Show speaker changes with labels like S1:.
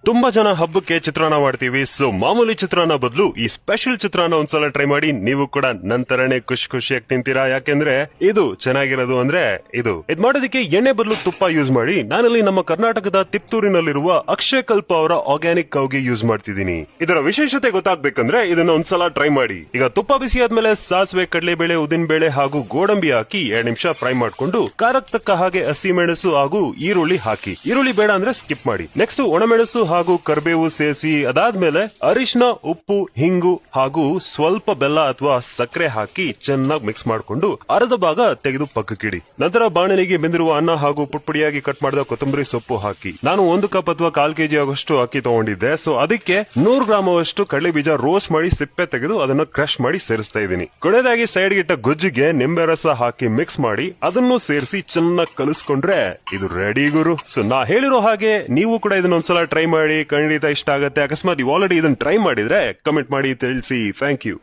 S1: ತುಂಬಾ ಜನ ಹಬ್ಬಕ್ಕೆ ಚಿತ್ರಾನ್ನ ಮಾಡ್ತೀವಿ. ಸೊ ಮಾಮೂಲಿ ಚಿತ್ರಾನ್ನ ಬದಲು ಈ ಸ್ಪೆಷಲ್ ಚಿತ್ರಾನ್ನ ಒಂದ್ಸಲ ಟ್ರೈ ಮಾಡಿ. ನೀವು ಕೂಡ ನಂತರನೇ ಖುಷಿಯಾಗಿ ತಿಂತೀರಾ. ಯಾಕೆಂದ್ರೆ ಇದು ಚೆನ್ನಾಗಿರೋದು ಅಂದ್ರೆ ಇದು ಮಾಡೋದಕ್ಕೆ ಎಣ್ಣೆ ಬದಲು ತುಪ್ಪ ಯೂಸ್ ಮಾಡಿ. ನಾನಲ್ಲಿ ನಮ್ಮ ಕರ್ನಾಟಕದ ತಿಪ್ತೂರಿನಲ್ಲಿರುವ ಅಕ್ಷಯ ಕಲ್ಪ ಅವರ ಆರ್ಗ್ಯಾನಿಕ್ ಕೌಗೆ ಯೂಸ್ ಮಾಡ್ತಿದ್ದೀನಿ. ಇದರ ವಿಶೇಷತೆ ಗೊತ್ತಾಗ್ಬೇಕಂದ್ರೆ ಇದನ್ನ ಒಂದ್ಸಲ ಟ್ರೈ ಮಾಡಿ. ಈಗ ತುಪ್ಪ ಬಿಸಿ ಆದ್ಮೇಲೆ ಸಾಸಿವೆ, ಕಡಲೆಬೇಳೆ, ಉದ್ದಿನಬೇಳೆ ಹಾಗೂ ಗೋಡಂಬಿ ಹಾಕಿ 2 ನಿಮಿಷ ಫ್ರೈ ಮಾಡ್ಕೊಂಡು ಖಾರಕ್ಕೆ ತಕ್ಕ ಹಾಗೆ ಹಸಿಮೆಣಸು ಹಾಗೂ ಈರುಳ್ಳಿ ಹಾಕಿ. ಈರುಳ್ಳಿ ಬೇಡ ಅಂದ್ರೆ ಸ್ಕಿಪ್ ಮಾಡಿ. ನೆಕ್ಸ್ಟ್ ಒಣಮೆಣಸು ಹಾಗೂ ಕರಿಬೇವು ಸೇರಿಸಿ ಅದಾದ್ಮೇಲೆ ಅರಿಶಿನ, ಉಪ್ಪು, ಹಿಂಗು ಹಾಗೂ ಸ್ವಲ್ಪ ಬೆಲ್ಲ ಅಥವಾ ಸಕ್ಕರೆ ಹಾಕಿ ಚೆನ್ನಾಗಿ ಮಿಕ್ಸ್ ಮಾಡ್ಕೊಂಡು ಅರ್ಧ ಭಾಗ ತೆಗೆದು ಪಕ್ಕಕ್ಕಿಡಿ. ನಂತರ ಬಾಣಲಿಗೆ ಬೆಂದಿರುವ ಅನ್ನ ಹಾಗೂ ಪುಟ್ಪುಡಿಯಾಗಿ ಕಟ್ ಮಾಡಿದ ಕೊತ್ತಂಬರಿ ಸೊಪ್ಪು ಹಾಕಿ. ನಾನು 1 ಕಪ್ ಅಥವಾ 1/4 kg ಆಗುವಷ್ಟು ಅಕ್ಕಿ ತಗೊಂಡಿದ್ದೆ. ಸೊ ಅದಕ್ಕೆ 100 ಗ್ರಾಮ್ ಅವಷ್ಟು ಕಡಲೆ ಬೀಜ ರೋಸ್ಟ್ ಮಾಡಿ ಸಿಪ್ಪೆ ತೆಗೆದು ಅದನ್ನು ಕ್ರಶ್ ಮಾಡಿ ಸೇರಿಸ್ತಾ ಇದ್ದೀನಿ. ಕೊನೆಯದಾಗಿ ಸೈಡ್ ಇಟ್ಟ ಗೊಜ್ಜಿಗೆ ನಿಂಬೆ ರಸ ಹಾಕಿ ಮಿಕ್ಸ್ ಮಾಡಿ ಅದನ್ನು ಸೇರಿಸಿ ಚೆನ್ನಾಗಿ ಕಲಿಸ್ಕೊಂಡ್ರೆ ಇದು ರೆಡಿ ಗುರು. ಸೊ ನಾ ಹೇಳಿರೋ ಹಾಗೆ ನೀವು ಕೂಡ ಇದನ್ನೊಂದ್ಸಲ ಟ್ರೈ ಮಾಡಿ. ಖಂಡಿತ ಇಷ್ಟ ಆಗುತ್ತೆ. ಅಕಸ್ಮಾತ್ ನೀವು ಆಲ್ರೆಡಿ ಇದನ್ನ ಟ್ರೈ ಮಾಡಿದ್ರೆ ಕಮೆಂಟ್ ಮಾಡಿ ತಿಳಿಸಿ. Thank you.